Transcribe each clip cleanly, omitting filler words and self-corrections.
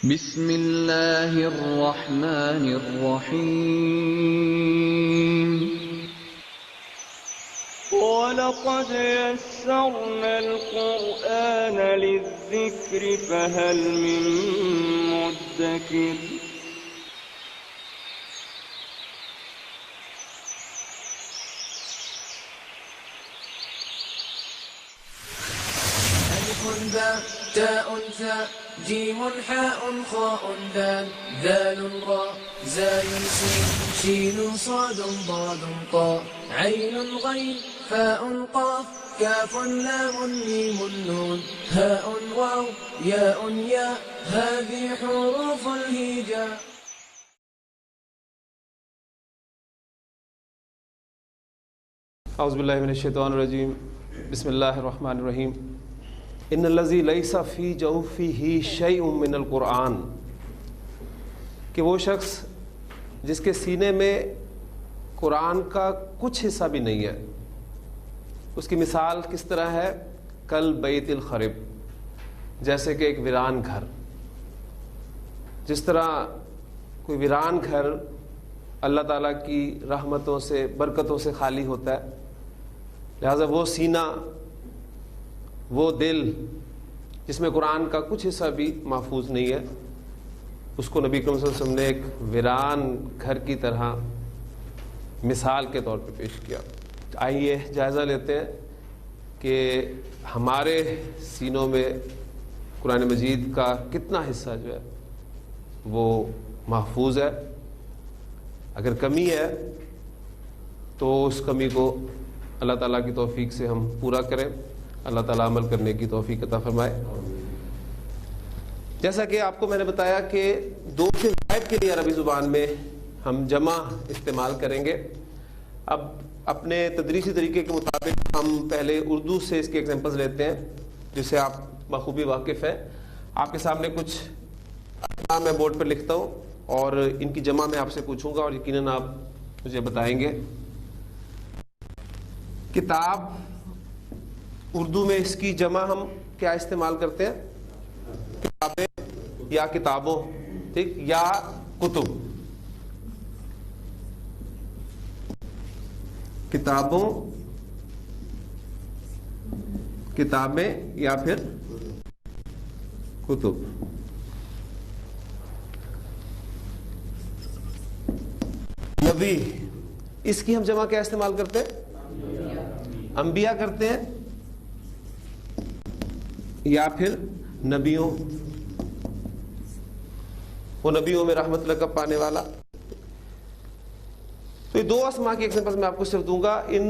بسم اللہ الرحمن الرحیم وَلَقَدْ يَسَّرْنَا الْقُرْآنَ لِلذِّكْرِ فَهَلْ مِن مُّدَّكِرٍ ألف باء تاء ثاء جيم حاء خاء دال ذال راء زاي سين شين صاد ضاد طاء عين غين فاء قاف كاف لام ميم نون هاء واو ياء ياء هذه حروف الهجاء. اعوذ باللہ من الشیطان الرجیم بسم اللہ الرحمن الرحیم ان الذی لیس فی جوفہ شیء من القرآن، کہ وہ شخص جس کے سینے میں قرآن کا کچھ حصہ بھی نہیں ہے، اس کی مثال کس طرح ہے؟ کل بیت الخرب، جیسے کہ ایک ویران گھر. جس طرح کوئی ویران گھر اللہ تعالیٰ کی رحمتوں سے برکتوں سے خالی ہوتا ہے، لہذا وہ سینہ، وہ دل جس میں قرآن کا کچھ حصہ بھی محفوظ نہیں ہے، اس کو نبی کریم صلی اللہ علیہ وسلم نے ایک ویران گھر کی طرح مثال کے طور پہ پیش کیا. آئیے جائزہ لیتے ہیں کہ ہمارے سینوں میں قرآن مجید کا کتنا حصہ جو ہے وہ محفوظ ہے. اگر کمی ہے تو اس کمی کو اللہ تعالیٰ کی توفیق سے ہم پورا کریں. اللہ تعالیٰ عمل کرنے کی توفیق عطا فرمائے. جیسا کہ آپ کو میں نے بتایا کہ دو سے زائد کے لیے عربی زبان میں ہم جمع استعمال کریں گے. اب اپنے تدریسی طریقے کے مطابق ہم پہلے اردو سے اس کے ایگزامپلز لیتے ہیں جس سے آپ بخوبی واقف ہیں. آپ کے سامنے کچھ اسماء میں بورڈ پر لکھتا ہوں اور ان کی جمع میں آپ سے پوچھوں گا اور یقیناً آپ مجھے بتائیں گے. کتاب اردو میں اس کی جمع ہم کیا استعمال کرتے ہیں؟ کتابیں یا کتابوں، ٹھیک، یا کتب. کتابوں، کتابیں یا پھر کتب. نبی، اس کی ہم جمع کیا استعمال کرتے ہیں؟ انبیاء کرتے ہیں یا پھر نبیوں. وہ نبیوں میں رحمت لقب پانے والا. تو یہ دو اسماء کی ایگزامپل میں آپ کو صرف دوں گا. ان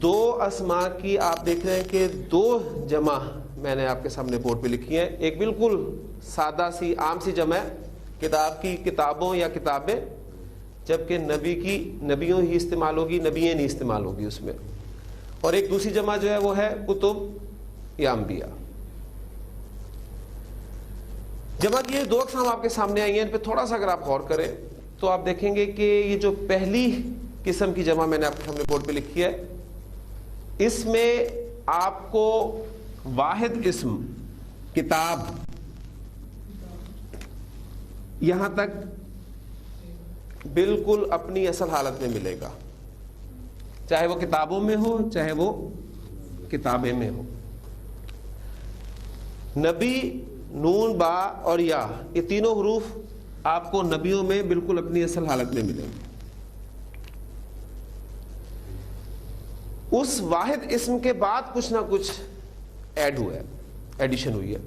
دو اسماء کی آپ دیکھ رہے ہیں کہ دو جمع میں نے آپ کے سامنے بورڈ پہ لکھی ہیں. ایک بالکل سادہ سی عام سی جمع ہے کتاب کی کتابوں یا کتابیں، جبکہ نبی کی نبیوں ہی استعمال ہوگی، نبییں نہیں استعمال ہوگی اس میں. اور ایک دوسری جمع جو ہے وہ ہے کتب یا انبیاء. جمع کی دو اقسام آپ کے سامنے آئی ہیں. ان پہ تھوڑا سا اگر آپ غور کریں تو آپ دیکھیں گے کہ یہ جو پہلی قسم کی جمع میں نے آپ کے سامنے بورڈ پہ لکھی ہے، اس میں آپ کو واحد اسم کتاب یہاں تک بالکل اپنی اصل حالت میں ملے گا، چاہے وہ کتابوں میں ہو چاہے وہ کتابیں میں ہو. نبی، نون، با اور یا، یہ تینوں حروف آپ کو نبیوں میں بالکل اپنی اصل حالت میں ملیں گے. اس واحد اسم کے بعد کچھ نہ کچھ ایڈ ہوا ہے، ایڈیشن ہوئی ہے.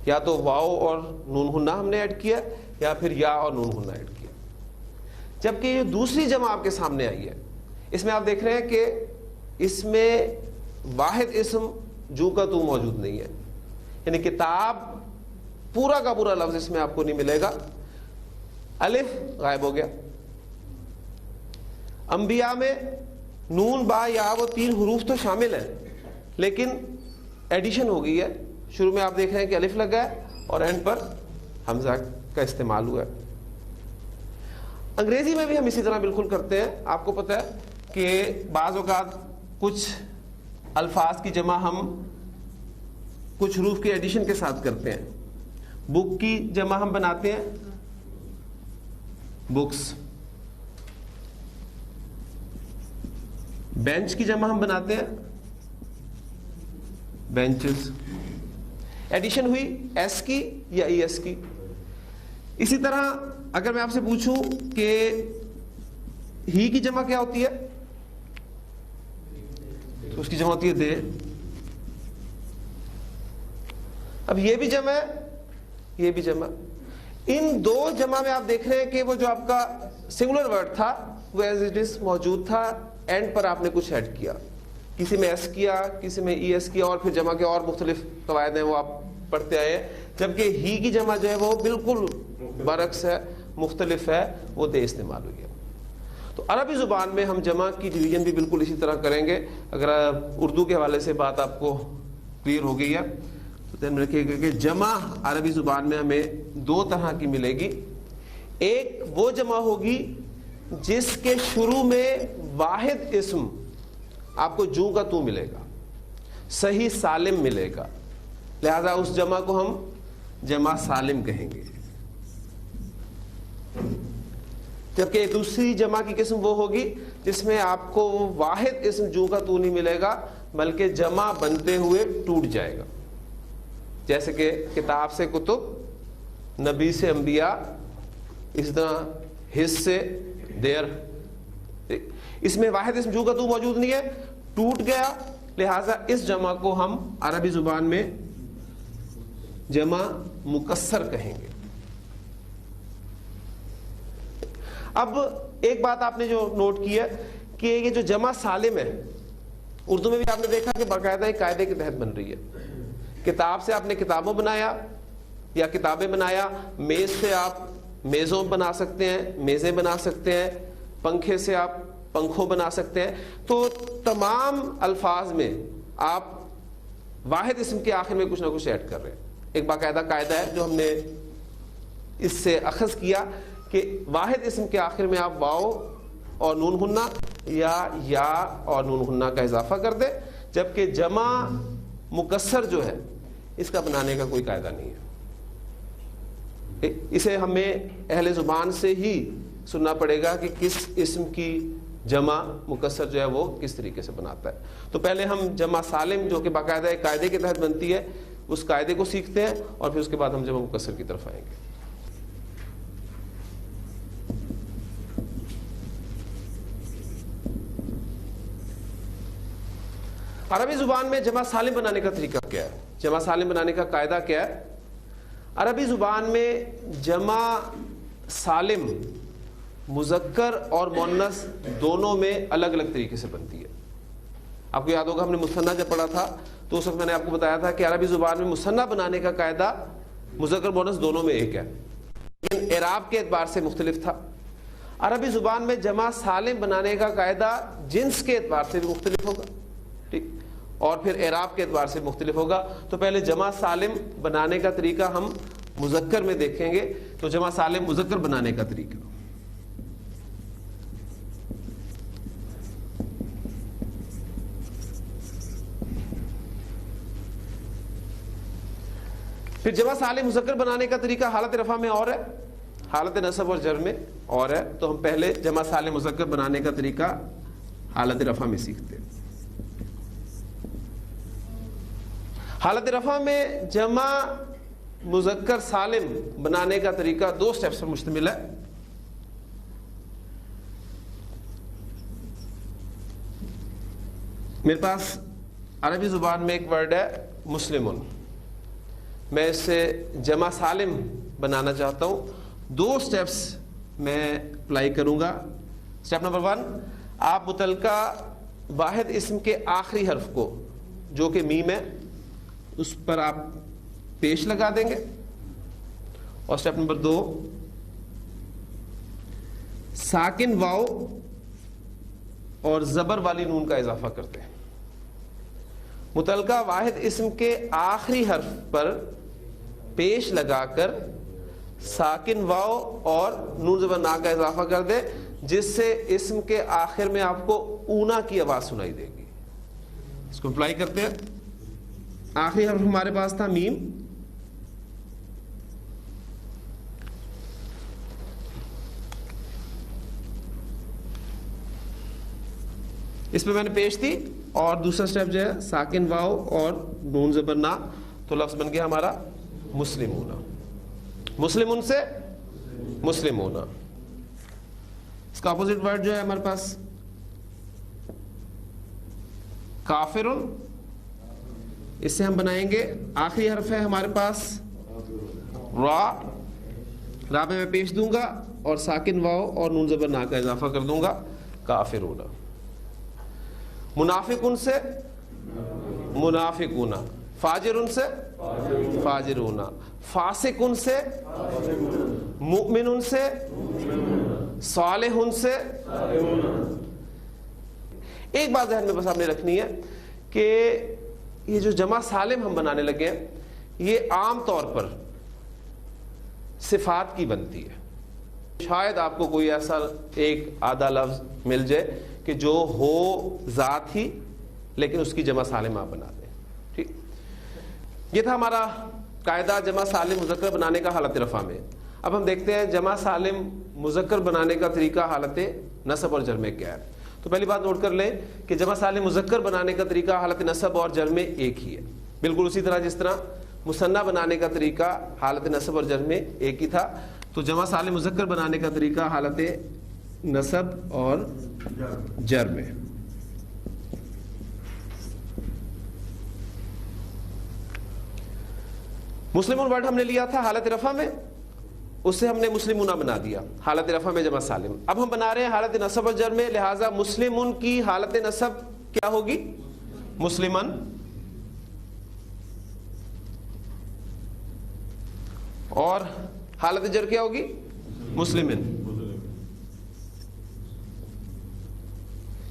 یا تو واو اور نون ہنہ ہم نے ایڈ کیا یا پھر یا اور نون ہنہ ایڈ کیا. جبکہ یہ دوسری جمع آپ کے سامنے آئی ہے، اس میں آپ دیکھ رہے ہیں کہ اس میں واحد اسم جو کا تو موجود نہیں ہے. یعنی کتاب پورا کا پورا لفظ اس میں آپ کو نہیں ملے گا. الف غائب ہو گیا. انبیاء میں نون، با، یا وہ تین حروف تو شامل ہیں لیکن ایڈیشن ہو گئی ہے. شروع میں آپ دیکھ رہے ہیں کہ الف لگا ہے اور اینڈ پر حمزہ کا استعمال ہوا ہے. انگریزی میں بھی ہم اسی طرح بالکل کرتے ہیں. آپ کو پتہ ہے کہ بعض اوقات کچھ الفاظ کی جمع ہم کچھ حروف کے ایڈیشن کے ساتھ کرتے ہیں. بک کی جمع ہم بناتے ہیں بکس. بینچ کی جمع ہم بناتے ہیں بینچز. ایڈیشن ہوئی ایس کی یا ای ایس کی. اسی طرح اگر میں آپ سے پوچھوں کہ ہی کی جمع کیا ہوتی ہے تو اس کی جمع ہوتی ہے دے. اب یہ بھی جمع ہے یہ بھی جمع. ان دو جمع میں آپ دیکھ رہے ہیں کہ وہ جو آپ کا سنگولر ورڈ تھا وہ ایز اٹ از موجود تھا, اینڈ پر آپ نے کچھ ایڈ کیا, کسی میں ایس کیا کسی میں ای ایس کیا, اور پھر جمع کے اور مختلف قواعد ہیں وہ آپ پڑھتے آئے ہیں. جبکہ ہی کی جمع جو ہے وہ بالکل برعکس ہے, مختلف ہے, وہ دے استعمال ہوئی ہے. تو عربی زبان میں ہم جمع کی ڈویژن بھی بالکل اسی طرح کریں گے. اگر اردو کے حوالے سے بات آپ کو کلیئر ہو گئی ہے تو دھیان میں رکھیے گا کہ جمع عربی زبان میں ہمیں دو طرح کی ملے گی. ایک وہ جمع ہوگی جس کے شروع میں واحد اسم آپ کو جو کا تو ملے گا, صحیح سالم ملے گا, لہذا اس جمع کو ہم جمع سالم کہیں گے. جبکہ دوسری جمع کی قسم وہ ہوگی جس میں آپ کو واحد اسم جو کا تو نہیں ملے گا بلکہ جمع بنتے ہوئے ٹوٹ جائے گا. جیسے کہ کتاب سے کتب, نبی سے انبیاء, اس طرح حص سے دیر. اس میں واحد اسم جو کا تو موجود نہیں ہے, ٹوٹ گیا, لہذا اس جمع کو ہم عربی زبان میں جمع مکسر کہیں گے. اب ایک بات آپ نے جو نوٹ کی ہے کہ یہ جو جمع سالم ہے اردو میں بھی آپ نے دیکھا کہ باقاعدہ ایک قاعدے کے تحت بن رہی ہے. کتاب سے آپ نے کتابوں بنایا یا کتابیں بنایا, میز سے آپ میزوں بنا سکتے ہیں, میزیں بنا سکتے ہیں, پنکھے سے آپ پنکھوں بنا سکتے ہیں. تو تمام الفاظ میں آپ واحد اسم کے آخر میں کچھ نہ کچھ ایڈ کر رہے ہیں. ایک باقاعدہ قاعدہ ہے جو ہم نے اس سے اخذ کیا کہ واحد اسم کے آخر میں آپ واو اور نون غنہ یا اور نون غنہ کا اضافہ کر دیں, جبکہ جمع مکسر جو ہے اس کا بنانے کا کوئی قاعدہ نہیں ہے. اسے ہمیں اہل زبان سے ہی سننا پڑے گا کہ کس اسم کی جمع مکسر جو ہے وہ کس طریقے سے بناتا ہے. تو پہلے ہم جمع سالم جو کہ باقاعدہ ایک قاعدے کے تحت بنتی ہے اس قاعدے کو سیکھتے ہیں, اور پھر اس کے بعد ہم جمع مکسر کی طرف آئیں گے. عربی زبان میں جمع سالم بنانے کا طریقہ کیا ہے, جمع سالم بنانے کا قاعدہ کیا ہے؟ عربی زبان میں جمع سالم مذکر اور مؤنث دونوں میں الگ الگ طریقے سے بنتی ہے. آپ کو یاد ہوگا ہم نے مثنیٰ جب پڑھا تھا تو اس وقت میں نے آپ کو بتایا تھا کہ عربی زبان میں مثنیٰ بنانے کا قاعدہ مذکر مؤنث دونوں میں ایک ہے, لیکن اعراب کے اعتبار سے مختلف تھا. عربی زبان میں جمع سالم بنانے کا قاعدہ جنس کے اعتبار سے بھی مختلف ہوگا, ٹھیک, اور پھر اعراب کے اعتبار سے مختلف ہوگا. تو پہلے جمع سالم بنانے کا طریقہ ہم مذکر میں دیکھیں گے. تو جمع سالم مذکر بنانے کا طریقہ, پھر جمع سالم مذکر بنانے کا طریقہ حالت رفع میں اور ہے, حالت نصب اور جر میں اور ہے. تو ہم پہلے جمع سالم مذکر بنانے کا طریقہ حالت رفع میں سیکھتے ہیں. حالت رفع میں جمع مذکر سالم بنانے کا طریقہ دو سٹیپس پر مشتمل ہے. میرے پاس عربی زبان میں ایک ورڈ ہے مسلمون, میں اس سے جمع سالم بنانا چاہتا ہوں. دو سٹیپس میں اپلائی کروں گا. سٹیپ نمبر 1, آپ متعلقہ واحد اسم کے آخری حرف کو جو کہ میم ہے اس پر آپ پیش لگا دیں گے. اور سٹیپ نمبر 2, ساکن واو اور زبر والی نون کا اضافہ کرتے ہیں. متعلقہ واحد اسم کے آخری حرف پر پیش لگا کر ساکن واو اور نون زبر نا کا اضافہ کر دے, جس سے اسم کے آخر میں آپ کو اونا کی آواز سنائی دے گی. اس کو اپلائی کرتے ہیں. آخری حرف ہمارے پاس تھا میم, اس پہ میں نے پیش دی، اور دوسرا سٹیپ جو ہے ساکن واو اور نون زبر نا، تو لفظ بن گیا ہمارا مسلمون. مسلمون سے مسلمون. اس کا اپوزٹ ورڈ جو ہے ہمارے پاس کافرن، اس سے ہم بنائیں گے آخری حرف ہے ہمارے پاس را، را میں پیش دوں گا اور ساکن واو اور نون زبر نا کا اضافہ کر دوں گا کافرون. منافقن سے منافقون، فاجرن سے فاجرون، فاسقن سے مؤمنن سے صالحن سے. ایک بات ذہن میں بس آپ نے رکھنی ہے کہ یہ جو جمع سالم ہم بنانے لگے ہیں یہ عام طور پر صفات کی بنتی ہے. شاید آپ کو کوئی ایسا ایک آدھا لفظ مل جائے کہ جو ہو ذات ہی لیکن اس کی جمع سالم آپ بنا دیں. ٹھیک، یہ تھا ہمارا قاعدہ جمع سالم مذکر بنانے کا حالت رفع میں. اب ہم دیکھتے ہیں جمع سالم مذکر بنانے کا طریقہ حالت نصب اور جر میں کیا ہے. تو پہلی بات نوٹ کر لیں کہ جمع سالم مذکر بنانے کا طریقہ حالت نصب اور جر میں ایک ہی ہے، بالکل اسی طرح جس طرح مثنیٰ بنانے کا طریقہ حالت نصب اور جر میں ایک ہی تھا. تو جمع سالم مذکر بنانے کا طریقہ حالت نصب اور جر میں. مسلمون ورڈ ہم نے لیا تھا حالت رفع میں، اس سے ہم نے مسلمونہ بنا دیا حالت رفع میں جمع سالم. اب ہم بنا رہے ہیں حالت نصب اور جر میں، لہٰذا مسلمون کی حالت نصب کیا ہوگی؟ مسلمن. اور حالت جر کیا ہوگی؟ مسلمن.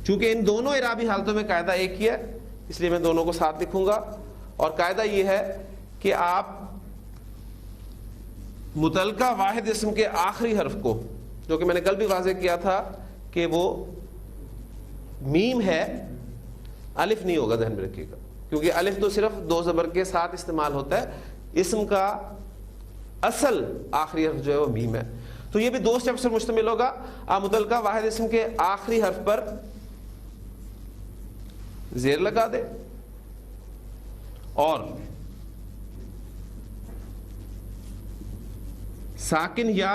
چونکہ ان دونوں اعرابی حالتوں میں قاعدہ ایک ہی ہے اس لیے میں دونوں کو ساتھ لکھوں گا، اور قاعدہ یہ ہے کہ آپ متعلقہ واحد اسم کے آخری حرف کو، جو کہ میں نے کل بھی واضح کیا تھا کہ وہ میم ہے، الف نہیں ہوگا، ذہن میں رکھیے گا، کیونکہ الف تو صرف دو زبر کے ساتھ استعمال ہوتا ہے. اسم کا اصل آخری حرف جو ہے وہ میم ہے. تو یہ بھی دو سٹیپس پر مشتمل ہوگا. آپ متعلقہ واحد اسم کے آخری حرف پر زیر لگا دے اور ساکن یا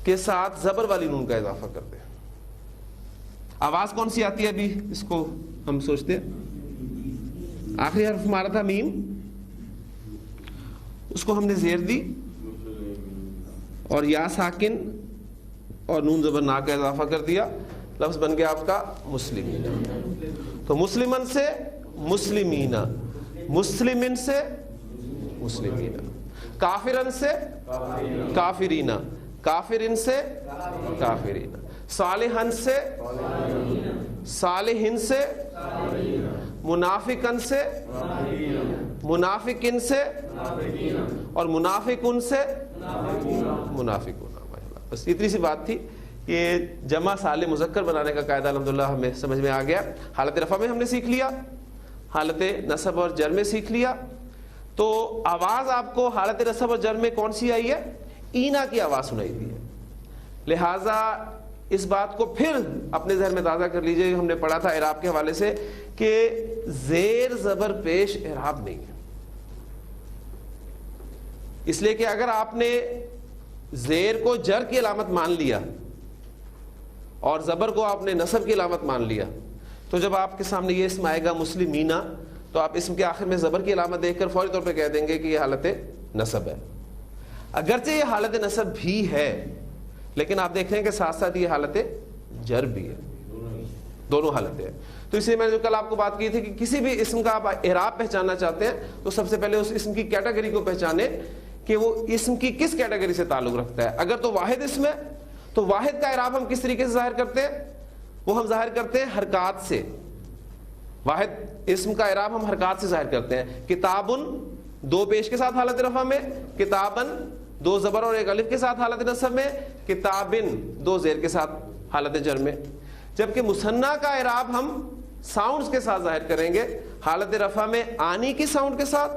کے ساتھ زبر والی نون کا اضافہ کر دیں. آواز کون سی آتی ہے ابھی اس کو ہم سوچتے ہیں. آخری حرف ہمارا تھا میم، اس کو ہم نے زیر دی اور یا ساکن اور نون زبر نا کا اضافہ کر دیا، لفظ بن گیا آپ کا مسلمین. تو مسلمن سے مسلمین، مسلمین سے مسلمین، کافرن سے کافرین، کافرین سے کافرین، صالحن سے صالحین سے، منافقن سے منافقن سے، اور منافقن سے منافقون. بس اتنی سی بات تھی. یہ جمع سالم مذکر بنانے کا قاعدہ الحمدللہ ہمیں سمجھ میں آ گیا. حالت رفع میں ہم نے سیکھ لیا، حالت نصب اور جر میں سیکھ لیا. تو آواز آپ کو حالت نصب اور جر میں کون سی آئی ہے؟ اینا کی آواز سنائی دی ہے. لہٰذا اس بات کو پھر اپنے ذہن میں تازہ کر لیجئے. ہم نے پڑھا تھا اعراب کے حوالے سے کہ زیر زبر پیش اعراب نہیں ہے، اس لیے کہ اگر آپ نے زیر کو جر کی علامت مان لیا اور زبر کو آپ نے نصب کی علامت مان لیا، تو جب آپ کے سامنے یہ اسم آئے گا مسلمینہ تو آپ اسم کے آخر میں زبر کی علامت دیکھ کر فوری طور پہ کہہ دیں گے کہ یہ حالت نصب ہے. اگرچہ یہ حالت نصب بھی ہے لیکن آپ دیکھ رہے ہیں کہ ساتھ ساتھ یہ حالت جر بھی ہے، دونوں حالتیں ہیں. تو اس لیے میں نے جو کل آپ کو بات کی تھی کہ کسی بھی اسم کا آپ اعراب پہچاننا چاہتے ہیں تو سب سے پہلے اس اسم کی کیٹیگری کو پہچانیں کہ وہ اسم کی کس کیٹیگری سے تعلق رکھتا ہے. اگر تو واحد اسم ہے تو واحد کا اعراب ہم کس طریقے سے ظاہر کرتے ہیں؟ وہ ہم ظاہر کرتے ہیں حرکات سے. واحد اسم کا اعراب ہم حرکات سے ظاہر کرتے ہیں. کتابن دو پیش کے ساتھ حالت رفع میں، کتابن دو زبر اور ایک الف کے ساتھ حالت نصب میں، کتابن دو زیر کے ساتھ حالت جر میں. جبکہ مثنیٰ کا اعراب ہم ساؤنڈز کے ساتھ ظاہر کریں گے، حالت رفع میں آنی کی ساؤنڈ کے ساتھ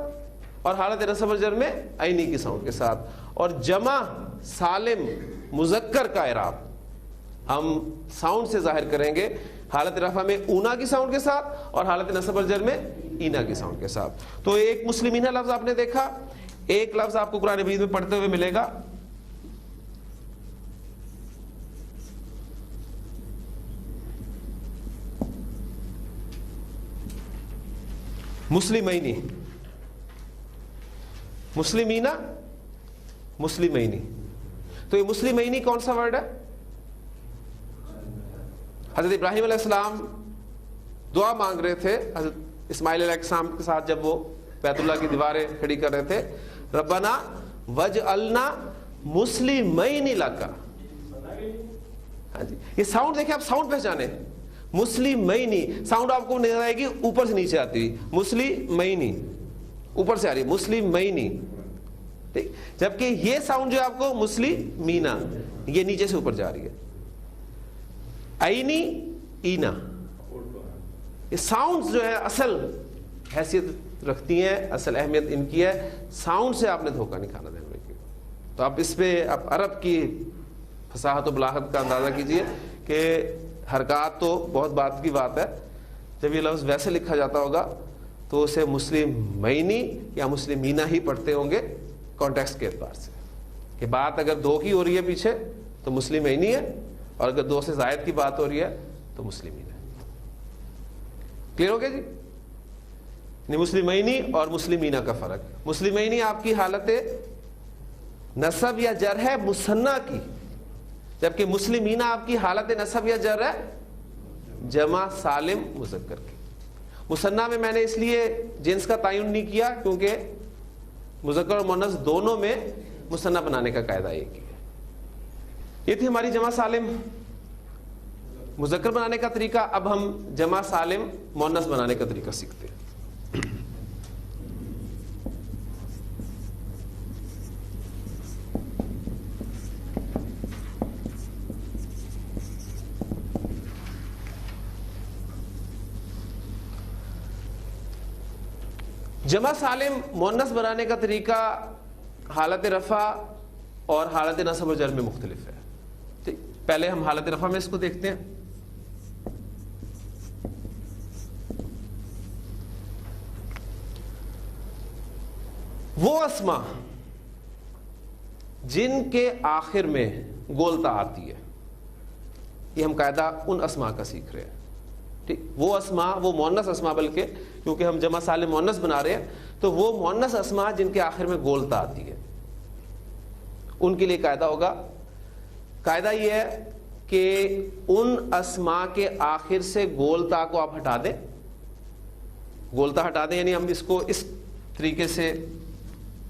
اور حالت نصب اور جر میں عینی کی ساؤنڈ کے ساتھ. اور جمع سالم مذکر کا اعراب ہم ساؤنڈ سے ظاہر کریں گے، حالت رفع میں اونا کی ساؤنڈ کے ساتھ اور حالت نصب اور جر میں اینا کی ساؤنڈ کے ساتھ. تو ایک مسلمینہ لفظ آپ نے دیکھا، ایک لفظ آپ کو قرآن مجید میں پڑھتے ہوئے ملے گا مسلمینی. مسلمینہ، مسلمینی. تو یہ مسلمینی کون سا ورڈ ہے؟ حضرت ابراہیم علیہ السلام دعا مانگ رہے تھے حضرت اسماعیل علیہ السلام کے ساتھ جب وہ بیت اللہ کی دیواریں کھڑی کر رہے تھے، ربنا وجعلنا مسلمین لک. ہاں جی، یہ ساؤنڈ دیکھیں، آپ ساؤنڈ پہچانے، مسلمینی. ساؤنڈ آپ کو نظر آئے گی اوپر سے نیچے آتی ہے، مسلمینی اوپر سے آ رہی ہے، مسلمینی. ٹھیک، جبکہ یہ ساؤنڈ جو آپ کو مسلمینا، یہ نیچے سے اوپر جا رہی ہے. اینی، اینا، یہ ساؤنڈ جو ہے اصل حیثیت رکھتی ہیں، اصل اہمیت ان کی ہے. ساؤنڈ سے آپ نے دھوکہ نہیں کھانا. دھیان رکھیے. تو آپ اس پہ آپ عرب کی فصاحت و بلاغت کا اندازہ کیجئے کہ حرکات تو بہت بات کی بات ہے. جب یہ لفظ ویسے لکھا جاتا ہوگا تو اسے مسلمینی یا مسلمینہ ہی پڑھتے ہوں گے کانٹیکسٹ کے اعتبار سے، کہ بات اگر دو کی ہو رہی ہے پیچھے تو مسلمینی ہے، اور اگر دو سے زائد کی بات ہو رہی ہے تو مسلمین ہے. کلیئر ہو گیا جی؟ نہیں، مسلمینی اور مسلمینہ کا فرق. مسلمینی آپ کی حالت نصب یا جر ہے مثنیٰ کی، جبکہ مسلمینہ آپ کی حالت نصب یا جر ہے جمع سالم مذکر کی. مثنیٰ میں نے اس لیے جنس کا تعین نہیں کیا کیونکہ مذکر اور مؤنث دونوں میں مثنیٰ بنانے کا قاعدہ ایک ہی ہے. یہ تھی ہماری جمع سالم مذکر بنانے کا طریقہ. اب ہم جمع سالم مؤنث بنانے کا طریقہ سیکھتے ہیں. جمع سالم مؤنث بنانے کا طریقہ حالت رفع اور حالت نصب و جر میں مختلف ہے. ٹھیک، پہلے ہم حالت رفع میں اس کو دیکھتے ہیں. وہ اسما جن کے آخر میں گولتا آتی ہے، یہ ہم قاعدہ ان اسما کا سیکھ رہے ہیں. ٹھیک، وہ اسما، وہ مؤنث اسما، بلکہ کیونکہ ہم جمع سالم مؤنث بنا رہے ہیں تو وہ مؤنث اسما جن کے آخر میں گولتا آتی ہے ان کے لیے قاعدہ ہوگا. قاعدہ یہ ہے کہ ان اسما کے آخر سے گولتا کو آپ ہٹا دیں. گولتا ہٹا دیں یعنی ہم اس کو اس طریقے سے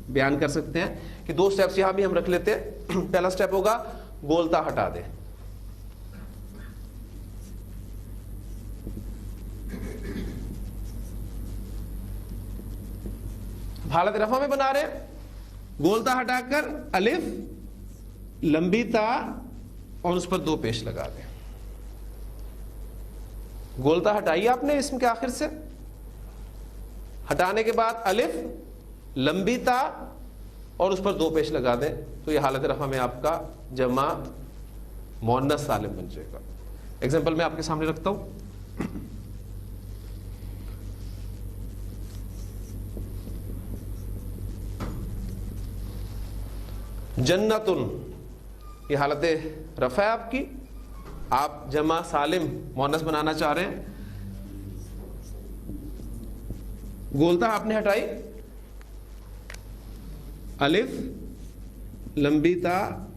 بیان کر سکتے ہیں کہ دو سٹیپس یہاں بھی ہم رکھ لیتے ہیں. پہلا سٹیپ ہوگا گولتا ہٹا دیں. حالت رفع میں بنا رہے ہیں، گولتا ہٹا کر الف لمبی تا اور اس پر دو پیش لگا دیں. گولتا ہٹائی آپ نے اسم کے آخر سے، ہٹانے کے بعد الف لمبی تا اور اس پر دو پیش لگا دیں تو یہ حالت رفع میں آپ کا جمع مؤنث سالم بن جائے گا. ایگزامپل میں آپ کے سامنے رکھتا ہوں. جنتن، یہ حالت رفع ہے آپ کی، آپ جمع سالم مؤنث بنانا چاہ رہے ہیں. گولتا آپ نے ہٹائی، الف لمبی تا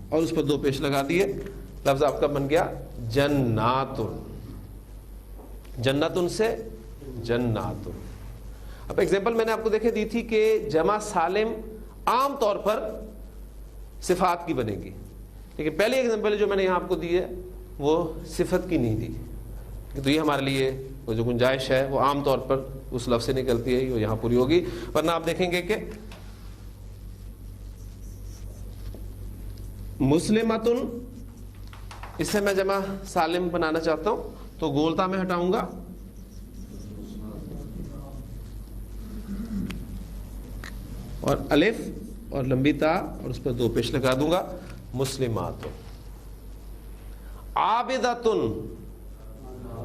اور اس پر دو پیش لگا دیے، لفظ آپ کا بن گیا جناتن. جنتن سے جناتن. اب ایگزامپل میں نے آپ کو دیکھے دی تھی کہ جمع سالم عام طور پر صفات کی بنے گی، لیکن پہلی ایگزامپل جو میں نے یہاں آپ کو دی ہے وہ صفت کی نہیں دی. تو یہ ہمارے لیے وہ جو گنجائش ہے وہ عام طور پر اس لفظ سے نکلتی ہے، وہ یہاں پوری ہوگی. ورنہ آپ دیکھیں گے کہ مسلمتن، اس سے میں جمع سالم بنانا چاہتا ہوں تو گولتا میں ہٹاؤں گا اور الف اور لمبی تا اور اس پر دو پیش لگا دوں گا مسلمات. عابدتن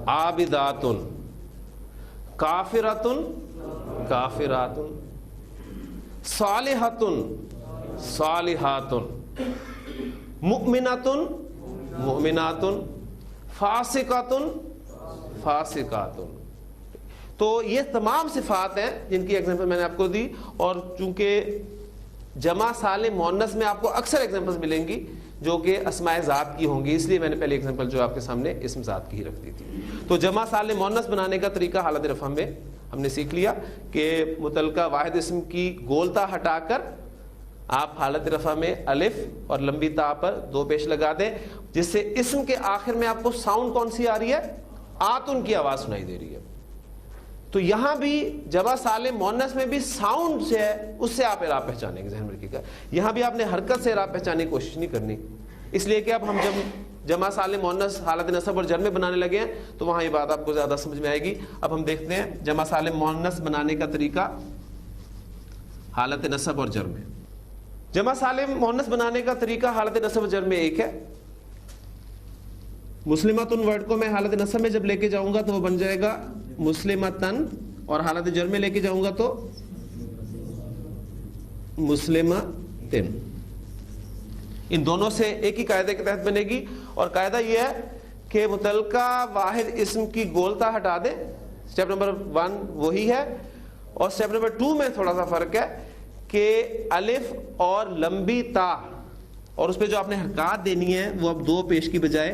عابداتن، کافرتن کافراتن، صالحتن صالحاتن، مؤمنتن مؤمناتن، فاسقاتن فاسقاتن۔ تو یہ تمام صفات ہیں جن کی ایگزامپل میں نے آپ کو دی، اور چونکہ جمع سالم مؤنث میں آپ کو اکثر ایگزامپلز ملیں گی جو کہ اسماء ذات کی ہوں گی، اس لیے میں نے پہلی ایگزامپل جو آپ کے سامنے اسم ذات کی ہی رکھ دی تھی۔ تو جمع سالم مؤنث بنانے کا طریقہ حالت رفع میں ہم نے سیکھ لیا کہ متعلقہ واحد اسم کی گولتا ہٹا کر آپ حالت رفع میں الف اور لمبی تا پر دو پیش لگا دیں، جس سے اسم کے آخر میں آپ کو ساؤنڈ کون سی آ رہی ہے؟ آتن کی آواز سنائی دے رہی ہے۔ تو یہاں بھی جمع سالم مؤنث میں بھی ساؤنڈ سے ہے، اس سے آپ اعراب پہچانیں گے، ذہن میں رکھیے گا۔ یہاں بھی آپ نے حرکت سے اعراب پہچاننے کی کوشش نہیں کرنی، اس لیے کہ اب ہم جب جمع سالم مؤنث حالت نصب اور جر میں بنانے لگے ہیں تو وہاں یہ بات آپ کو زیادہ سمجھ میں آئے گی۔ اب ہم دیکھتے ہیں جمع سالم مؤنث بنانے کا طریقہ حالت نصب اور جر میں۔ جمع سالم مؤنث بنانے کا طریقہ حالت نصب اور جر میں ایک ہے۔ مسلمتن ورڈ کو میں حالت نصب میں جب لے کے جاؤں گا تو وہ بن جائے گا مسلمتن، اور حالت جر میں لے کے جاؤں گا تو مسلمتن۔ ان دونوں سے ایک ہی قاعدے کے تحت بنے گی، اور قاعدہ یہ ہے کہ متعلقہ واحد اسم کی گولتا ہٹا دیں۔ سٹیپ نمبر 1 وہی ہے، اور سٹیپ نمبر 2 میں تھوڑا سا فرق ہے کہ الف اور لمبی تا، اور اس پہ جو آپ نے حرکات دینی ہے وہ اب دو پیش کی بجائے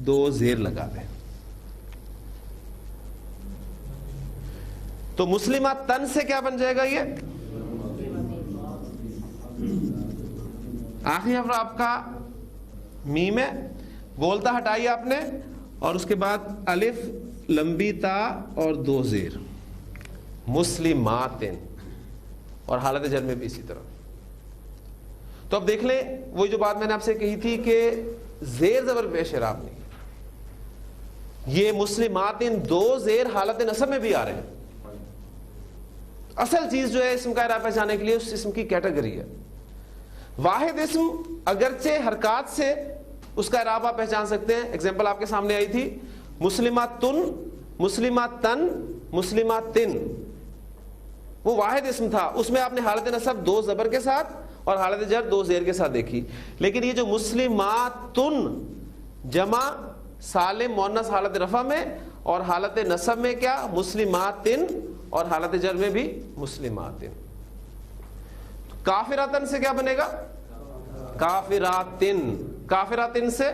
دو زیر لگا دیں۔ تو مسلمہ تن سے کیا بن جائے گا؟ یہ آخری حرف آپ کا میم ہے، گولتا ہٹائی آپ نے، اور اس کے بعد الف لمبی تا اور دو زیر، مسلماتن، اور حالت جر میں بھی اسی طرح۔ تو اب دیکھ لیں وہی جو بات میں نے آپ سے کہی تھی کہ زیر زبر پیش اعراب نہیں، یہ مسلماتن دو زیر حالت نصب میں بھی آ رہے ہیں۔ اصل چیز جو ہے اسم کا اعراب پہچانے کے لیے اس اسم کی کیٹیگری ہے۔ واحد اسم اگرچہ حرکات سے اس کا اعراب آپ پہچان سکتے ہیں، ایگزامپل آپ کے سامنے آئی تھی مسلماتن، مسلماتن، مسلماتن، وہ واحد اسم تھا، اس میں آپ نے حالت نصب دو زبر کے ساتھ اور حالت جر دو زیر کے ساتھ دیکھی۔ لیکن یہ جو مسلماتن جمع سالم مؤنث حالت رفع میں اور حالت نصب میں کیا؟ مسلماتن، اور حالت جر میں بھی مسلماتن۔ کافراتن سے کیا بنے گا؟ کافراتن، کافراتن سے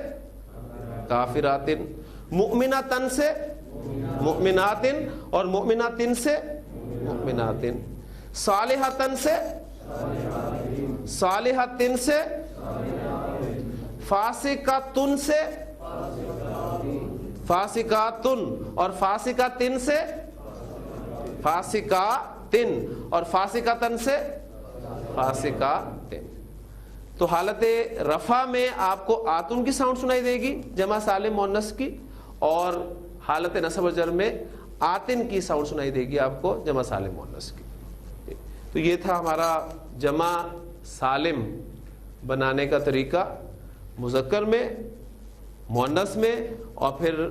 کافراتن، مؤمناتن سے مؤمناتن، اور مؤمناتن سے مؤمناتن، صالحاتن سے صالحاتن سے، فاسقاتن سے فاسقاتن، اور فاسقاتن سے فاسقاتن، اور فاسقاتن سے فاسقاتن۔ تو حالت رفع میں آپ کو آتن کی ساؤنڈ سنائی دے گی جمع سالم مؤنث کی، اور حالت نصب و جر میں آتن کی ساؤنڈ سنائی دے گی آپ کو جمع سالم مؤنث کی۔ تو یہ تھا ہمارا جمع سالم بنانے کا طریقہ، مذکر میں، مؤنث میں، اور پھر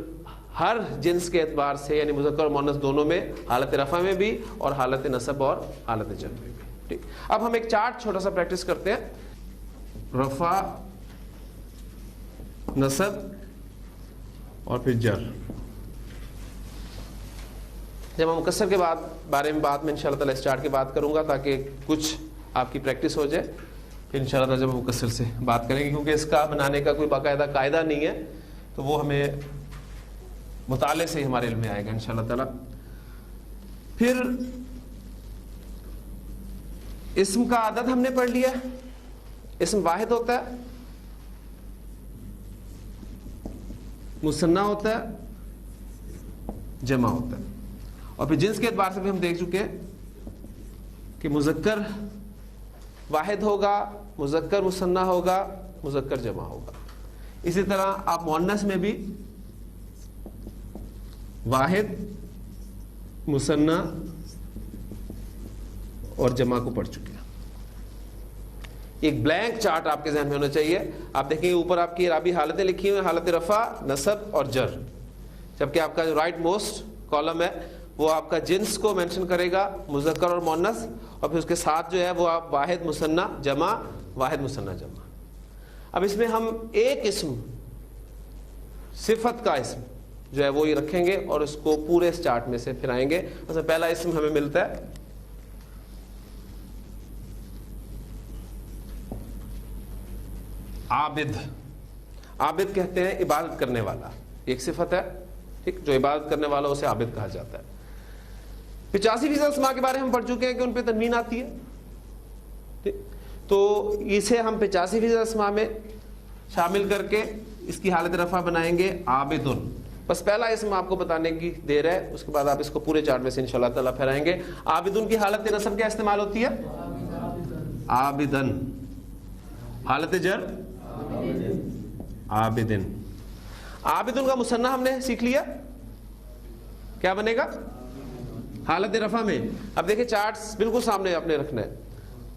ہر جنس کے اعتبار سے، یعنی مذکر اور مؤنث دونوں میں، حالت رفع میں بھی اور حالت نصب اور حالت جر میں بھی۔ ٹھیک، اب ہم ایک چارٹ چھوٹا سا پریکٹس کرتے ہیں، رفع، نصب اور پھر جر۔ جب ہم مکسر کے بارے میں بعد میں انشاءاللہ تعالی اس چارٹ کی بات کروں گا تاکہ کچھ آپ کی پریکٹس ہو جائے، پھر انشاءاللہ تعالی جب ہم مکسر سے بات کریں گے، کیونکہ اس کا بنانے کا کوئی باقاعدہ قاعدہ نہیں ہے، تو وہ ہمیں مطالعے سے ہی ہمارے علم میں آئے گا انشاءاللہ تعالی۔ پھر اسم کا عدد ہم نے پڑھ لیا، اسم واحد ہوتا ہے، مثنی ہوتا ہے، جمع ہوتا ہے، اور پھر جنس کے اعتبار سے بھی ہم دیکھ چکے ہیں کہ مذکر واحد ہوگا، مذکر مثنی ہوگا، مذکر جمع ہوگا۔ اسی طرح آپ مؤنث میں بھی واحد، مثنی اور جمع کو پڑھ چکے ہیں۔ ایک بلینک چارٹ آپ کے ذہن میں ہونا چاہیے. آپ دیکھیں گے اوپر آپ کی اعرابی حالتیں لکھی ہوئی ہیں, حالت رفع, نصب اور جر, جبکہ آپ کا جو رائٹ موسٹ کالم ہے وہ آپ کا جنس کو مینشن کرے گا, مذکر اور مؤنث, اور پھر اس کے ساتھ جو ہے وہ آپ واحد مثنیٰ جمع, واحد مثنیٰ جمع. اب اس میں ہم ایک اسم, صفت کا اسم جو ہے وہ یہ رکھیں گے اور اس کو پورے اس چارٹ میں سے پھر آئیں گے. مثلا پہلا اسم ہمیں ملتا ہے عابد. عابد کہتے ہیں عبادت کرنے والا, ایک صفت ہے, ٹھیک, جو عبادت کرنے والا اسے عابد کہا جاتا ہے. 85% اسماء کے بارے میں ہم پڑھ چکے ہیں کہ ان پہ تنوین آتی ہے, ٹھیک, تو اسے ہم 85% اسماء میں شامل کر کے اس کی حالت رفع بنائیں گے عابدن. بس پہلا اسم آپ کو بتانے کی دیر ہے, اس کے بعد آپ اس کو پورے چارٹ میں سے انشاءاللہ تعالیٰ پھیرائیں گے. عابدن کی حالت نصب کیا استعمال ہوتی ہے؟ عابدن. حالت جر عابدن. عابدن کا مثنیٰ ہم نے سیکھ لیا, کیا بنے گا حالت رفع میں. اب دیکھیں چارٹس بالکل سامنے آپ نے رکھنا ہے.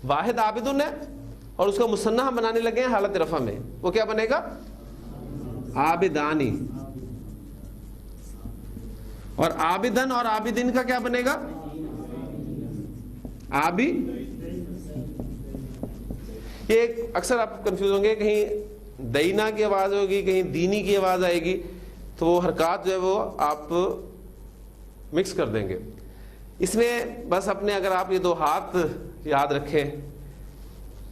واحد عابدن ہے اور اس کا مثنیٰ ہم بنانے لگے ہیں حالت رفع میں, وہ کیا بنے گا عابدانی. اور عابدن اور عابدین کا کیا بنے گا عابی. یہ اکثر آپ کنفیوز ہوں گے, کہیں دینا کی آواز ہوگی, کہیں دینی کی آواز آئے گی, تو وہ حرکات جو ہے وہ آپ مکس کر دیں گے. اس میں بس اپنے اگر آپ یہ دو ہاتھ یاد رکھیں,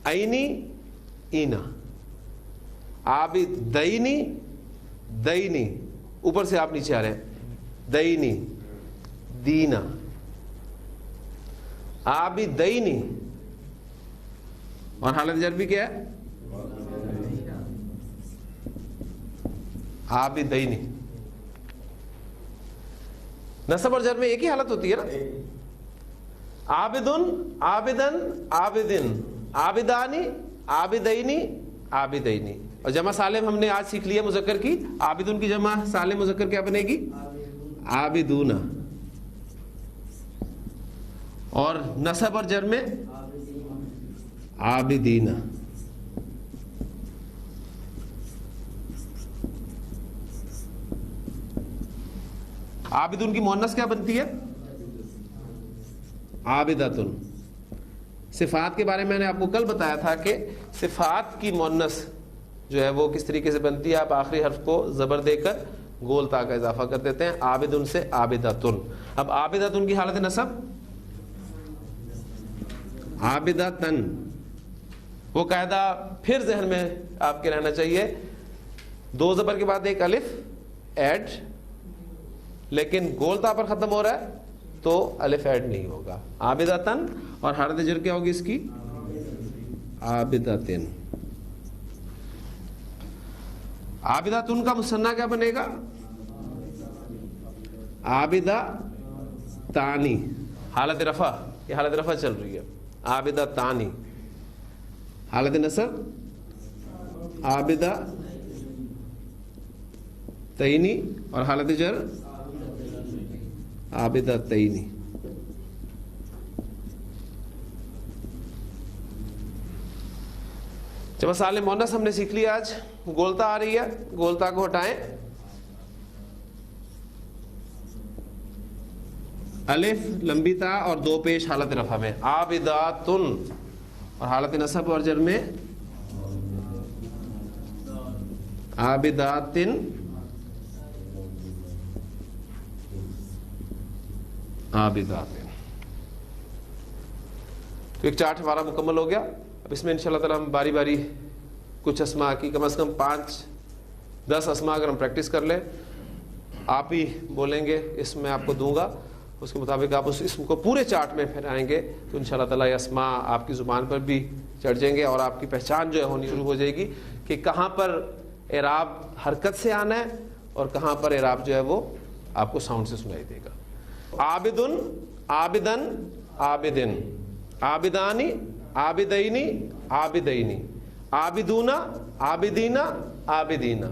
عینی اینا, عابد دینی دینی, اوپر سے آپ نیچے آ رہے ہیں, دینی دینا, عابد دینی, اور حالت جر بھی کیا ہے عابدینی. نصب اور جر میں ایک ہی حالت ہوتی ہے نا, عابدن عابدن عابدن, عابدانی عابدینی عابدینی. اور جمع سالم ہم نے آج سیکھ لیا مذکر کی, عابدن کی جمع سالم مذکر کیا بنے گی عابدون. اور نصب اور جر میں عابدین. عابدون کی مؤنث کیا بنتی ہے عابداتن. صفات کے بارے میں نے آپ کو کل بتایا تھا کہ صفات کی مؤنث جو ہے وہ کس طریقے سے بنتی ہے. آپ آخری حرف کو زبر دے کر گول تا کا اضافہ کر دیتے ہیں, عابدن سے عابداتن. اب عابداتن کی حالت نصب عابداتن. وہ قاعدہ پھر ذہن میں آپ کے رہنا چاہیے, دو زبر کے بعد ایک الف ایڈ, لیکن گولتا پر ختم ہو رہا ہے تو الف ایڈ نہیں ہوگا. عابداتن. اور حالت جر کیا ہوگی اس کی عابداتن. عابداتن کا مثنیٰ کیا بنے گا عابدہ تانی. حالت رفع, یہ حالت رفع چل رہی ہے, عابدہ تانی. حالت نصب عابدہ تینی, اور حالت جر عابدہ تینی. جب سالم مؤنث ہم نے سیکھ لیا آج. گولتا آ رہی ہے, گولتا کو ہٹائیں, الف لمبی تا اور دو پیش حالت رفع میں عابداتن, اور حالت نصب اور جر میں عابداتن عابداتن. تو ایک چارٹ ہمارا مکمل ہو گیا. اب اس میں انشاءاللہ تعالی ہم باری باری کچھ اسماء کی کم از کم 5-10 اسماء اگر ہم پریکٹس کر لیں, آپ ہی بولیں گے اسم میں آپ کو دوں گا, اس کے مطابق آپ اس اسم کو پورے چارٹ میں پھیلائیں گے, تو انشاءاللہ تعالی یہ اسماء آپ کی زبان پر بھی چڑھ جائیں گے, اور آپ کی پہچان جو ہے ہونی شروع ہو جائے گی کہ کہاں پر اعراب حرکت سے آنا ہے اور کہاں پر اعراب جو ہے وہ آپ کو ساؤنڈ سے سنائی دے گا. عابدن عابدن عابدن, عابدانی عابدینی عابدینی, عابدون عابدین عابدین,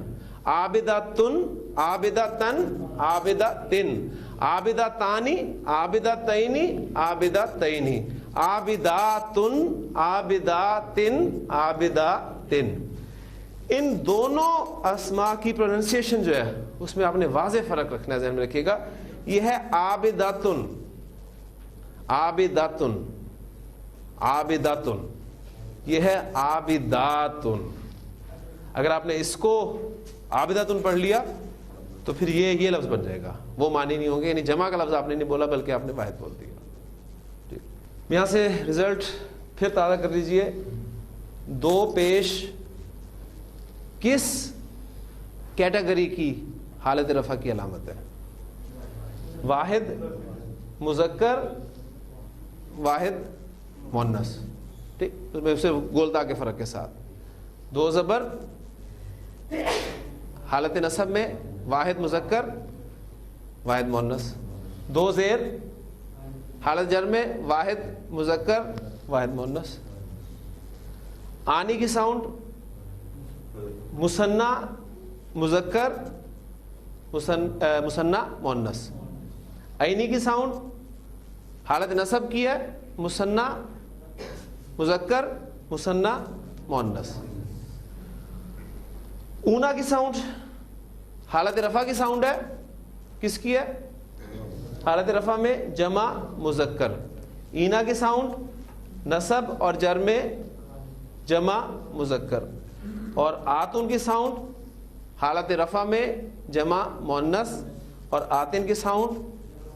عابداتن عابداتن عابداتن, عابداتانی عابداتینی عابداتینی, عابداتن عابداتن عابداتن، ان دونوں اسماء کی پروننسیشن جو ہے اس میں آپ نے واضح فرق رکھنا ہے، ذہن میں رکھیے گا. یہ ہے عابداتن عابداتن عابداتن، یہ ہے عابداتن. اگر آپ نے اس کو عابداتن پڑھ لیا تو پھر یہ لفظ بن جائے گا، وہ معنی نہیں ہوں گے. یعنی جمع کا لفظ آپ نے نہیں بولا بلکہ آپ نے واحد بول دیا. یہاں سے رزلٹ پھر تازہ کر لیجئے. 2 پیش کس کیٹیگری کی حالت رفع کی علامت ہے؟ واحد مذکر، واحد مؤنث. ٹھیک، میں اسے گولتا کے فرق کے ساتھ. 2 زبر حالت نصب میں واحد مذکر واحد مؤنث. 2 زیر حالت جر میں واحد مذکر واحد مؤنث. آنی کی ساؤنڈ مثنی مذکر مثنی مؤنث. عینی کی ساؤنڈ حالت نصب کی ہے مثنی مذکر مثنی مؤنث. اونا کی ساؤنڈ حالت رفع کی ساؤنڈ ہے، کس کی ہے؟ حالت رفع میں جمع مذکر. اینا کی ساؤنڈ نصب اور جر میں جمع مذکر. اور آتن کی ساؤنڈ حالت رفع میں جمع مؤنث، اور آتن کی ساؤنڈ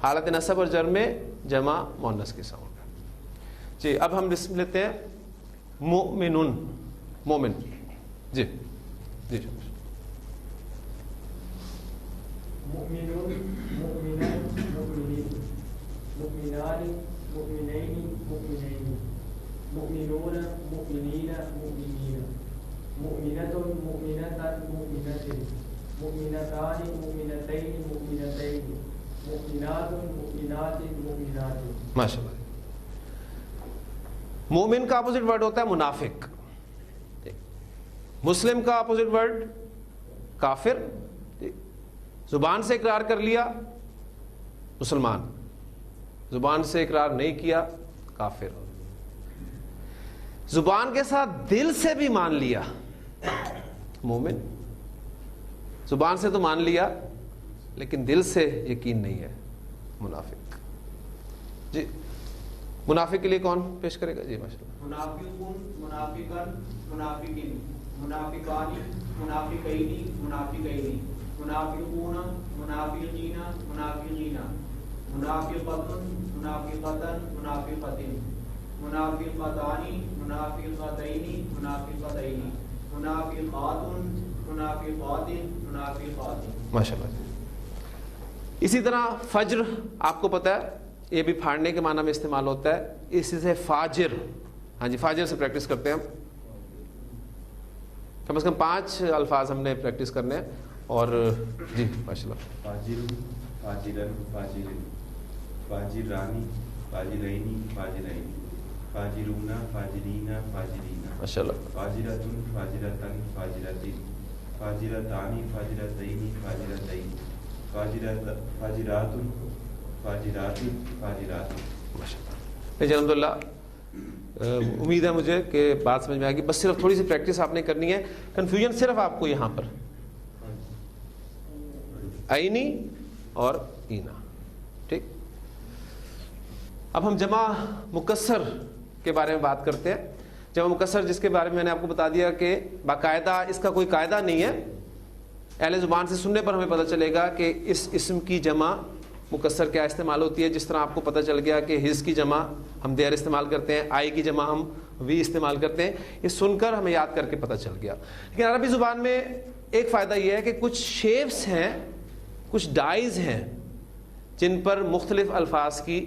حالت نصب اور جر میں جمع مؤنث کی ساؤنڈ. جی اب ہم لسٹ لیتے ہیں. مؤمنون مومن. جی جی مؤمنون مؤمنات مؤمنین مؤمنان مؤمنین مؤمنین مؤمنون مؤمنین مؤمنین مؤمنة مؤمنة مؤمنة مؤمنتان مؤمنتين مؤمنتين مؤمنات مؤمنات مؤمنات. ماشاء اللہ. مومن کا اپوزٹ ورڈ ہوتا ہے منافق. مسلم کا اپوزٹ ورڈ کافر. زبان سے اقرار کر لیا مسلمان، زبان سے اقرار نہیں کیا کافر. زبان کے ساتھ دل سے بھی مان لیا مومن. زبان سے تو مان لیا لیکن دل سے یقین نہیں ہے منافق. جی منافق کے لیے کون پیش کرے گا؟ جی ماشاءاللہ. منافقون منافقان منافقین منافقانی منافقینی منافقینی منافقون منافقین منافقین منافقتن منافقتن منافقتن منافقتانی منافقتینی منافقتینی منافقاتن منافقات منافقات. ماشاءاللہ. اسی طرح فجر آپ کو پتہ ہے یہ بھی پھاڑنے کے معنی میں استعمال ہوتا ہے. اسی سے فاجر. ہاں جی فاجر سے پریکٹس کرتے ہیں ہم. کم از کم 5 الفاظ ہم نے پریکٹس کرنے ہیں. اور جی ماشاءاللہ. فاجر فاجرن فاجرن فاجرانی فاجرینی فاجرین فاجرون فاجرین فاجرین ماشاءاللہ. فاجرتن فاجرتن فاجرتن فاجرتانی فاجرتینی فاجرتین فاجراتن فاجراتن فاجراتن. ماشاءاللہ. جی الحمدللہ امید ہے مجھے کہ بات سمجھ میں آئے گی. بس صرف تھوڑی سی پریکٹس آپ نے کرنی ہے. کنفیوژن صرف آپ کو یہاں پر عینی اور اینا. ٹھیک. اب ہم جمع مکسر کے بارے میں بات کرتے ہیں. جمع مکسر جس کے بارے میں نے آپ کو بتا دیا کہ باقاعدہ اس کا کوئی قاعدہ نہیں ہے. اہل زبان سے سننے پر ہمیں پتہ چلے گا کہ اس اسم کی جمع مکسر کیا استعمال ہوتی ہے. جس طرح آپ کو پتہ چل گیا کہ ہز کی جمع ہم دیر استعمال کرتے ہیں، آئی کی جمع ہم وی استعمال کرتے ہیں. یہ سن کر ہمیں یاد کر کے پتہ چل گیا. لیکن عربی زبان میں ایک فائدہ یہ ہے کہ کچھ شیپس ہیں، کچھ ڈائز ہیں جن پر مختلف الفاظ کی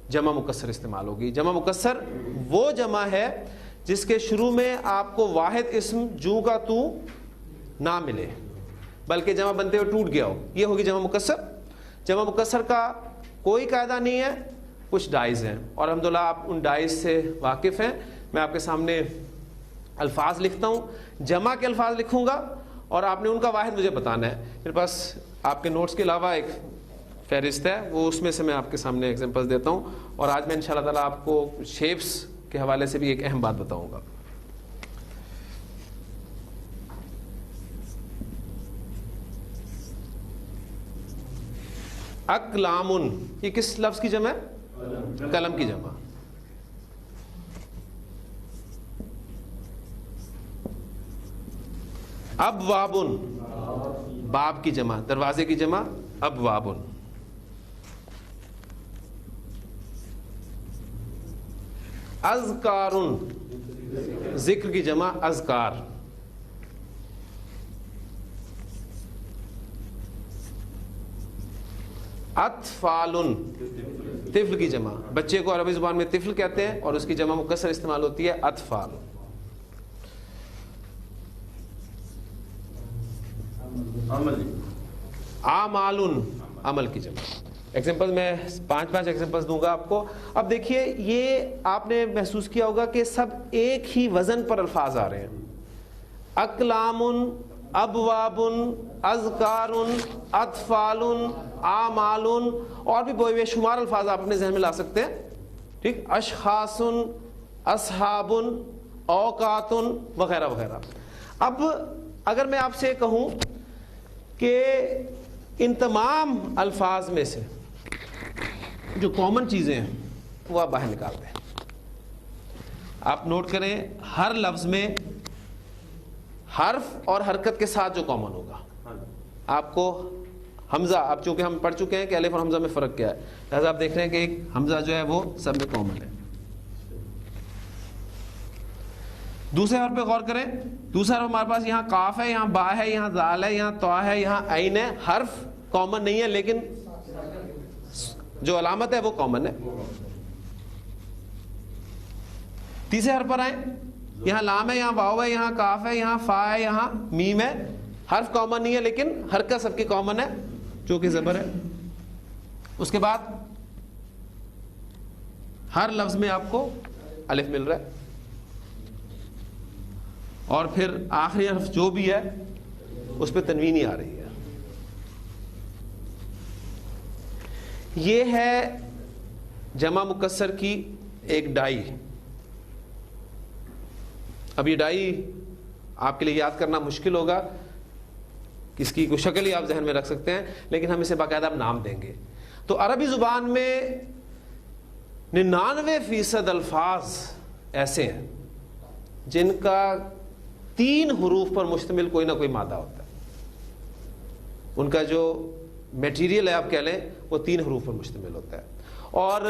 جمع مکسر استعمال ہوگی. جمع مکسر وہ جمع ہے جس کے شروع میں آپ کو واحد اسم جو کا تو نہ ملے بلکہ جمع بنتے ہوئے ٹوٹ گیا ہو. یہ ہوگی جمع مکسر. جمع مکسر کا کوئی قاعدہ نہیں ہے، کچھ ڈائز ہیں اور الحمدللہ آپ ان ڈائز سے واقف ہیں. میں آپ کے سامنے الفاظ لکھتا ہوں، جمع کے الفاظ لکھوں گا اور آپ نے ان کا واحد مجھے بتانا ہے. میرے پاس آپ کے نوٹس کے علاوہ ایک فہرست ہے، وہ اس میں سے میں آپ کے سامنے ایگزامپلس دیتا ہوں. اور آج میں انشاءاللہ تعالیٰ آپ کو شیپس کے حوالے سے بھی ایک اہم بات بتاؤں گا. اقلام، یہ کس لفظ کی جمع ہے؟ قلم کی جمع. ابواب، باب کی جمع، دروازے کی جمع ابواب. اذکار، ذکر کی جمع اذکار. اطفال، طفل کی جمع، بچے کو عربی زبان میں طفل کہتے ہیں اور اس کی جمع مکسر استعمال ہوتی ہے اطفال. اعمال، عمل کی جمع. ایگزامپل میں 5 ایگزامپلس دوں گا آپ کو. اب دیکھیے یہ آپ نے محسوس کیا ہوگا کہ سب ایک ہی وزن پر الفاظ آ رہے ہیں. اقلام، ابواب، اذکار، اطفال، اعمال، اور بھی بے شمار الفاظ آپ اپنے ذہن میں لا سکتے ہیں. ٹھیک، اشخاص، اصحاب، اوقات وغیرہ وغیرہ. اب اگر میں آپ سے کہوں کہ ان تمام الفاظ میں سے جو کامن چیزیں ہیں وہ آپ باہر نکالتے ہیں. آپ نوٹ کریں ہر لفظ میں حرف اور حرکت کے ساتھ جو کامن ہوگا. آپ کو حمزہ، اب چونکہ ہم پڑھ چکے ہیں کہ الف اور حمزہ میں فرق کیا ہے، لہٰذا آپ دیکھ رہے ہیں کہ ایک حمزہ جو ہے وہ سب میں کامن ہے. دوسرے حرف پہ غور کریں. دوسرا حرف ہمارے پاس یہاں قاف ہے، یہاں با ہے، یہاں ذال ہے، یہاں طا ہے، یہاں عین ہے. حرف کامن نہیں ہے لیکن جو علامت ہے وہ کامن ہے. تیسرے حرف پر آئیں. یہاں لام ہے، یہاں واو ہے، یہاں کاف ہے، یہاں فا ہے، یہاں میم ہے. حرف کامن نہیں ہے لیکن حرکت سب کی کامن ہے جو کہ زبر ہے. اس کے بعد ہر لفظ میں آپ کو الف مل رہا ہے اور پھر آخری حرف جو بھی ہے اس پہ تنوین ہی آ رہی ہے. یہ ہے جمع مکسر کی ایک ڈائی. اب یہ ڈائی آپ کے لیے یاد کرنا مشکل ہوگا، اس کی کوئی شکل ہی آپ ذہن میں رکھ سکتے ہیں لیکن ہم اسے باقاعدہ نام دیں گے. تو عربی زبان میں 99% الفاظ ایسے ہیں جن کا 3 حروف پر مشتمل کوئی نہ کوئی مادہ ہوتا ہے. ان کا جو میٹیریل ہے آپ کہہ لیں وہ 3 حروف پر مشتمل ہوتا ہے. اور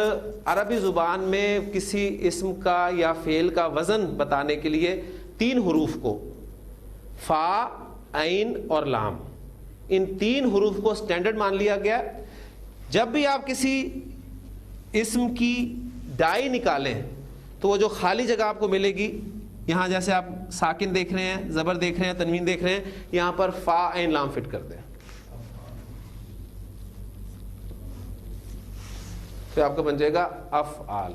عربی زبان میں کسی اسم کا یا فعل کا وزن بتانے کے لیے 3 حروف کو، فا، عین اور لام، ان 3 حروف کو سٹینڈرڈ مان لیا گیا. جب بھی آپ کسی اسم کی ڈائی نکالیں تو وہ جو خالی جگہ آپ کو ملے گی، یہاں جیسے آپ ساکن دیکھ رہے ہیں، زبر دیکھ رہے ہیں، تنوین دیکھ رہے ہیں، یہاں پر فا، عین، لام فٹ کر دیں تو آپ کا بن جائے گا افعال.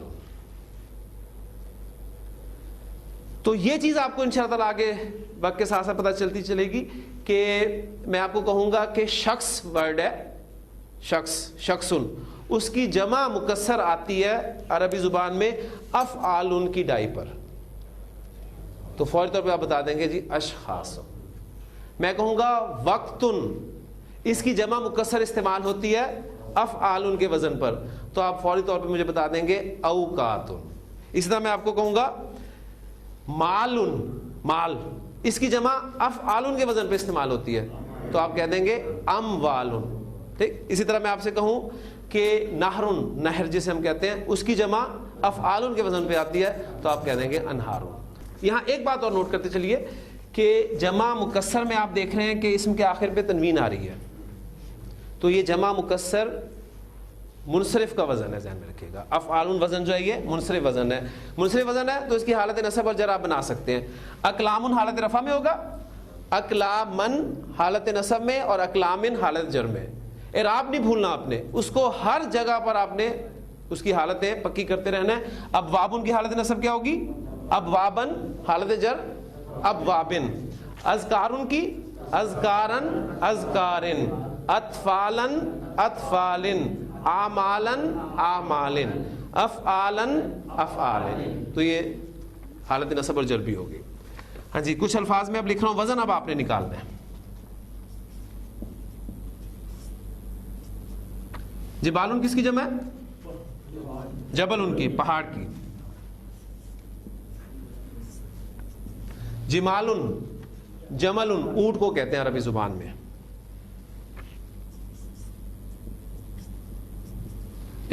تو یہ چیز آپ کو انشاءاللہ تعالیٰ آگے وقت کے ساتھ ساتھ پتہ چلتی چلے گی کہ میں آپ کو کہوں گا کہ شخص ورڈ ہے، شخصن، اس کی جمع مکسر آتی ہے عربی زبان میں افعال کی ڈائی پر. تو فوری طور پہ آپ بتا دیں گے جی اشخاص. میں کہوں گا وقتن، اس کی جمع مکسر استعمال ہوتی ہے افعال کے وزن پر، تو آپ فوری طور پہ مجھے بتا دیں گے اوقاتن. اسی طرح میں آپ کو کہوں گا مالن، مال، اس کی جمع افعال کے وزن پہ استعمال ہوتی ہے تو آپ کہہ دیں گے اموالن. ٹھیک. اسی طرح میں آپ سے کہوں کہ نہرن، نہر جسے ہم کہتے ہیں، اس کی جمع افعال کے وزن پہ آتی ہے تو آپ کہہ دیں گے انہارن. یہاں ایک بات اور نوٹ کرتے چلیے کہ جمع مکسر میں آپ دیکھ رہے ہیں کہ اسم کے آخر پہ تنوین آ رہی ہے، تو یہ جمع مکسر منصرف کا وزن ہے، ذہن میں رکھیے گا. افعال وزن جو ہے یہ منصرف وزن ہے. منصرف وزن ہے تو اس کی حالت نصب اور جر آپ بنا سکتے ہیں. اقلام حالت رفع میں ہوگا، اقلامن حالت نصب میں، اور اقلامن حالت جر میں. اعراب نہیں بھولنا آپ نے، اس کو ہر جگہ پر آپ نے اس کی حالتیں پکی کرتے رہنا ہے. ابوابن کی حالت نصب کیا ہوگی؟ ابوابن، حالت جر ابوابن. اذکارن کی اذکارن، اذکارن. اطفالن اطفالن، اعمالن اعمالن، افعالن افعالن. تو یہ حالت نصب اور جر بھی ہوگی. ہاں جی، کچھ الفاظ میں اب لکھ رہا ہوں، وزن اب آپ نے نکالنا ہے. جبال کس کی جمع ہے؟ جبل ان کی، پہاڑ کی. جمال جمل اونٹ کو کہتے ہیں عربی زبان میں.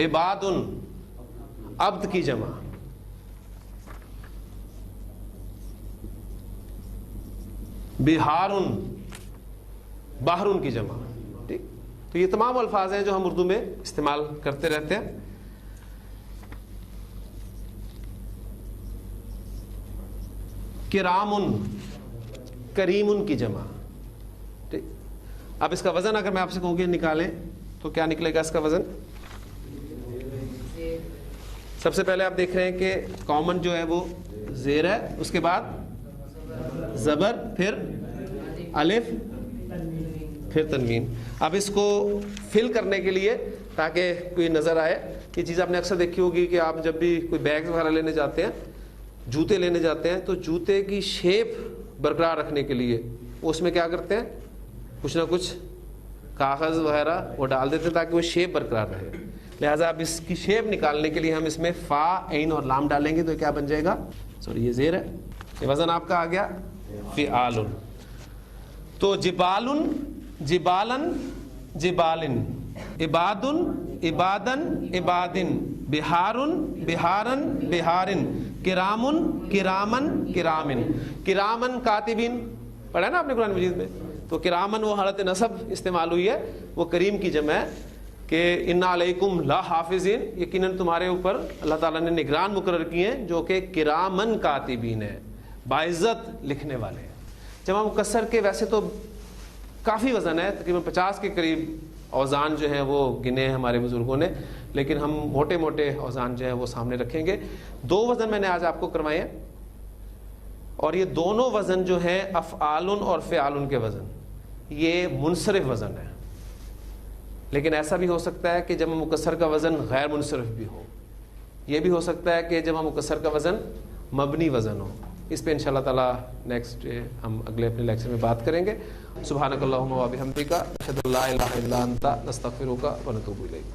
عباد عبد کی جمع. بہار بحر کی جمع. ٹھیک، تو یہ تمام الفاظ ہیں جو ہم اردو میں استعمال کرتے رہتے ہیں. کرام کریم کی جمع. ٹھیک، اب اس کا وزن اگر میں آپ سے کہوں کہ نکالیں تو کیا نکلے گا اس کا وزن؟ سب سے پہلے آپ دیکھ رہے ہیں کہ کامن جو ہے وہ زیر ہے، اس کے بعد زبر، پھر الف، پھر تنوین. اب اس کو فل کرنے کے لیے تاکہ کوئی نظر آئے، یہ چیز آپ نے اکثر دیکھی ہوگی کہ آپ جب بھی کوئی بیگ وغیرہ لینے جاتے ہیں، جوتے لینے جاتے ہیں، تو جوتے کی شیپ برقرار رکھنے کے لیے اس میں کیا کرتے ہیں، کچھ نہ کچھ کاغذ وغیرہ وہ ڈال دیتے ہیں تاکہ وہ شیپ برقرار رہے. لہٰذا اب اس کی شیپ نکالنے کے لیے ہم اس میں فا، عین اور لام ڈالیں گے تو کیا بن جائے گا؟ سوری، یہ زیر ہے. یہ وزن آپ کا آ گیا فعال. تو جبال جبالن جبالن، عباد عبادن عبادن، بہار بہارن بہارن، کرام کرامن کرامن. کرامن کاتبین پڑھا ہے نا آپ نے قرآن مجید میں. تو کرامن وہ حالت نصب استعمال ہوئی ہے، وہ کریم کی جمع ہے کہ انا علیکم لا حافظین، یقیناً تمہارے اوپر اللہ تعالیٰ نے نگران مقرر کیے ہیں جو کہ کرامن کاتبین ہے، باعزت لکھنے والے ہیں. جمع مکسر کے ویسے تو کافی وزن ہے، تقریباً 50 کے قریب اوزان جو ہیں وہ گنے ہیں ہمارے بزرگوں نے، لیکن ہم موٹے موٹے اوزان جو ہیں وہ سامنے رکھیں گے. 2 وزن میں نے آج آپ کو کروائے ہیں، اور یہ دونوں وزن جو ہیں افعال اور فعال کے وزن، یہ منصرف وزن ہے. لیکن ایسا بھی ہو سکتا ہے کہ جمع مکسر کا وزن غیر منصرف بھی ہو. یہ بھی ہو سکتا ہے کہ جمع مکسر کا وزن مبنی وزن ہو. اس پہ انشاءاللہ تعالی نیکسٹ ہم اگلے اپنے لیکچر میں بات کریں گے. سبحانک اللہم و بحمدک، اشہد ان لا الہ الا انت، نستغفرک و نتوب الیک.